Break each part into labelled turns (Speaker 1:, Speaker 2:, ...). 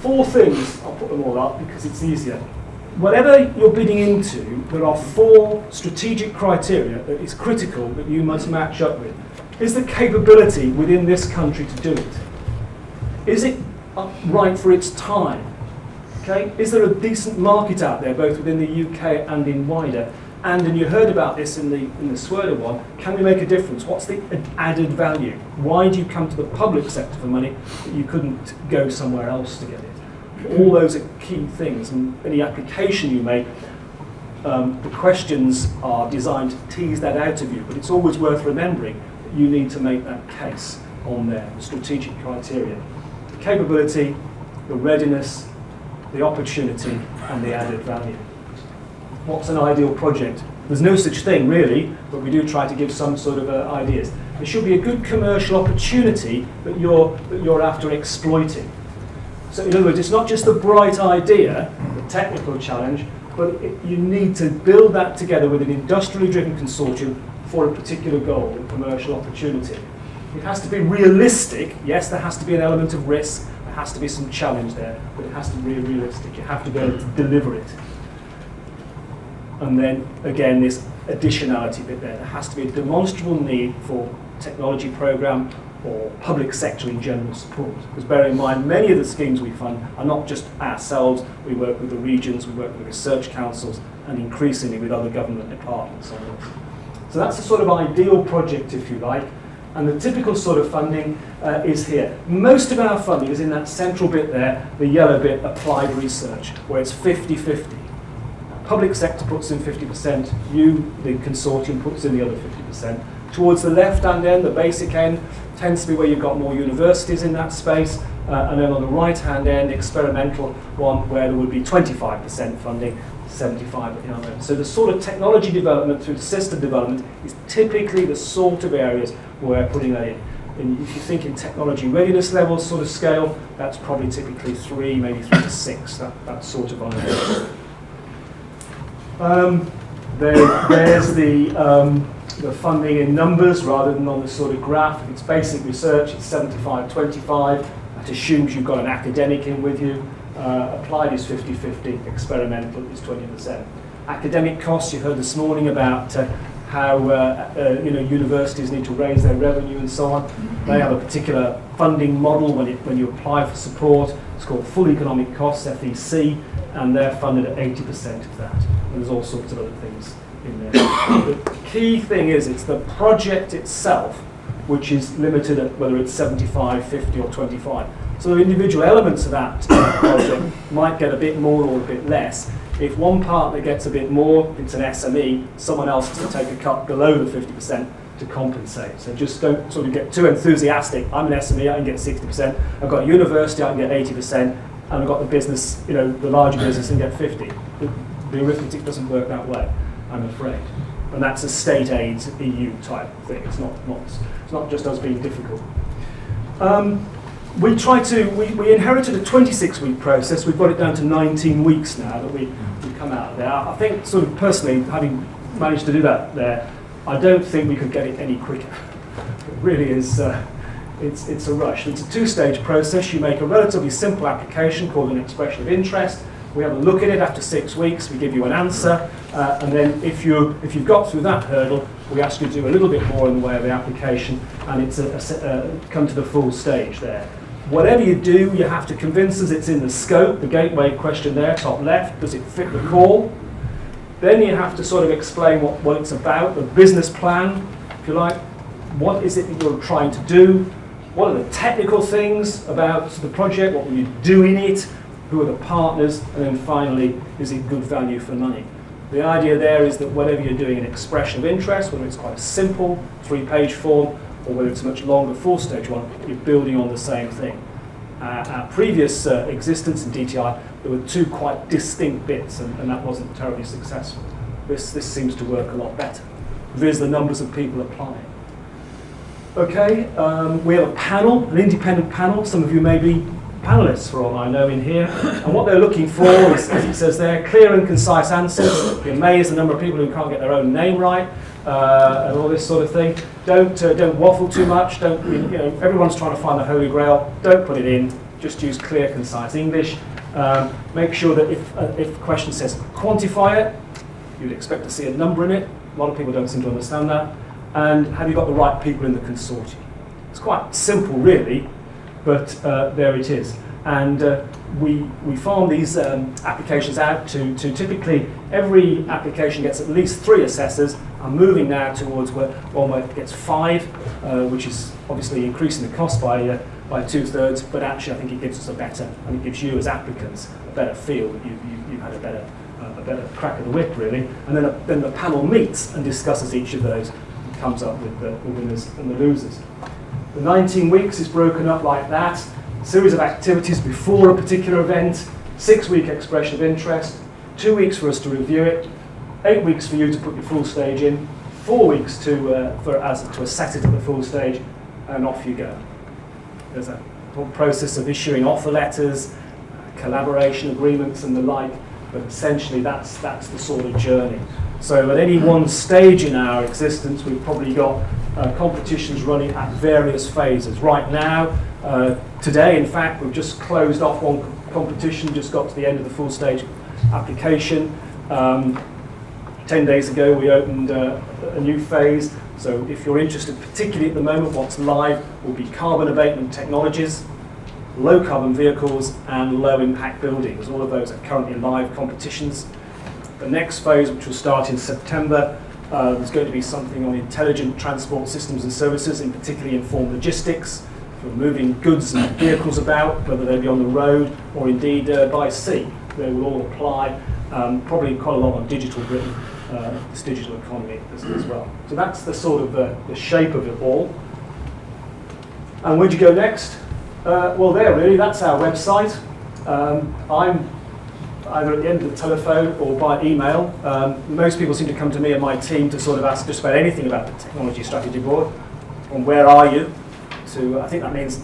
Speaker 1: 4 things, I'll put them all up because it's easier. Whatever you're bidding into, there are 4 strategic criteria that is critical that you must match up with. Is the capability within this country to do it? Is it right for its time? Okay? Is there a decent market out there, both within the UK and in wider? And you heard about this in the Swerda one, can we make a difference? What's the added value? Why do you come to the public sector for money that you couldn't go somewhere else to get it? All those are key things, and any application you make, the questions are designed to tease that out of you, but it's always worth remembering that you need to make that case on there, the strategic criteria. The capability, the readiness, the opportunity, and the added value. What's an ideal project? There's no such thing really, but we do try to give some sort of ideas. There should be a good commercial opportunity that you're after exploiting. So in other words, it's not just the bright idea, the technical challenge, but you need to build that together with an industrially driven consortium for a particular goal, a commercial opportunity. It has to be realistic. Yes, there has to be an element of risk, there has to be some challenge there, but it has to be realistic. You have to be able to deliver it. And then, again, this additionality bit there. There has to be a demonstrable need for technology program or public sector in general support. Because bear in mind, many of the schemes we fund are not just ourselves. We work with the regions, we work with the research councils, and increasingly with other government departments on this. So that's the sort of ideal project, if you like. And the typical sort of funding is here. Most of our funding is in that central bit there, the yellow bit, applied research, where it's 50-50. Public sector puts in 50%, you, the consortium, puts in the other 50%. Towards the left-hand end, the basic end, tends to be where you've got more universities in that space, and then on the right-hand end, experimental one, where there would be 25% funding, 75% at the other end. So the sort of technology development through system development is typically the sort of areas where we're putting that in. And if you think in technology readiness levels sort of scale, that's probably typically 3, maybe 3 to 6, that sort of idea. There's the funding in numbers rather than on the sort of graph. If it's basic research, it's 75-25. That assumes you've got an academic in with you. Applied is 50-50, experimental is 20%. Academic costs, you heard this morning about how universities need to raise their revenue and so on. They have a particular funding model when you apply for support. It's called full economic costs, FEC, and they're funded at 80% of that. And there's all sorts of other things in there. The key thing is it's the project itself which is limited at whether it's 75, 50 or 25. So the individual elements of that project might get a bit more or a bit less. If one partner gets a bit more, it's an SME, someone else has to take a cut below the 50% to compensate. So just don't sort of get too enthusiastic. I'm an SME, I can get 60%. I've got a university, I can get 80%. And I've got the business, the larger business, and get 50. The arithmetic doesn't work that way, I'm afraid. And that's a state aid EU type thing. It's not just us being difficult. We inherited a 26-week process. We've got it down to 19 weeks now that we come out of there. I think, sort of personally, having managed to do that there, I don't think we could get it any quicker. It really is. It's a rush. It's a 2-stage process. You make a relatively simple application called an expression of interest. We have a look at it after 6 weeks. We give you an answer, and then if you've got through that hurdle, we ask you to do a little bit more in the way of the application, and it's come to the full stage there. Whatever you do, you have to convince us it's in the scope. The gateway question there, top left, does it fit the call? Then you have to sort of explain what it's about, the business plan, if you like. What is it that you're trying to do? What are the technical things about the project? What will you do in it? Who are the partners? And then finally, is it good value for money? The idea there is that whatever you're doing an expression of interest, whether it's quite a simple 3-page form, or whether it's a much longer 4-stage one, you're building on the same thing. Our previous existence in DTI, there were 2 quite distinct bits, and that wasn't terribly successful. This seems to work a lot better. There's the numbers of people applying. Okay, we have a panel, an independent panel. Some of you may be panelists, for all I know, in here. And what they're looking for is, as it says there, clear and concise answers. You're amazed the number of people who can't get their own name right, and all this sort of thing. Don't waffle too much. Everyone's trying to find the Holy Grail. Don't put it in. just use clear, concise English. Make sure that if the question says quantify it, you'd expect to see a number in it. A lot of people don't seem to understand that. And have you got the right people in the consortium? It's quite simple, really, but there it is. And we farm these applications out to typically every application gets at least 3 assessors. I'm moving now towards where it gets 5, which is obviously increasing the cost by 2/3, but actually I think it gives us and it gives you as applicants a better feel that you've had a better crack of the whip, really. And then the panel meets and discusses each of those and comes up with the winners and the losers. The 19 weeks is broken up like that. Series of activities before a particular event, 6-week expression of interest, 2 weeks for us to review it, 8 weeks for you to put your full stage in, 4 weeks to assess it at the full stage, and off you go. There's a whole process of issuing offer letters, collaboration agreements and the like, but essentially that's the sort of journey. So at any one stage in our existence, we've probably got competitions running at various phases. Right now, today in fact, we've just closed off one competition, just got to the end of the full stage application. 10 days ago we opened a new phase, so if you're interested, particularly at the moment, what's live will be carbon abatement technologies, low carbon vehicles and low impact buildings. All of those are currently live competitions. The next phase, which will start in September, there's going to be something on intelligent transport systems and services, in particularly informed logistics, for moving goods and vehicles about, whether they be on the road or indeed by sea. They will all apply, probably quite a lot on digital Britain, this digital economy as well. So that's the sort of the shape of it all. And where'd you go next? Well, there really, that's our website. I'm either at the end of the telephone or by email. Most people seem to come to me and my team to sort of ask just about anything about the Technology Strategy Board. From where are you? To, I think that means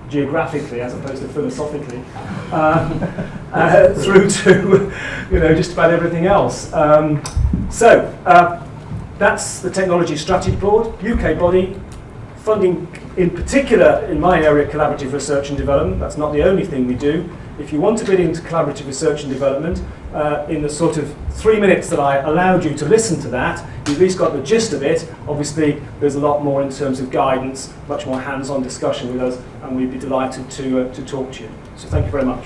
Speaker 1: geographically as opposed to philosophically, through to just about everything else. So that's the Technology Strategy Board, UK body, funding in particular in my area collaborative research and development. That's not the only thing we do. If you want to bid into collaborative research and development, in the sort of 3 minutes that I allowed you to listen to that, you've at least got the gist of it. Obviously, there's a lot more in terms of guidance, much more hands-on discussion with us, and we'd be delighted to talk to you. So thank you very much.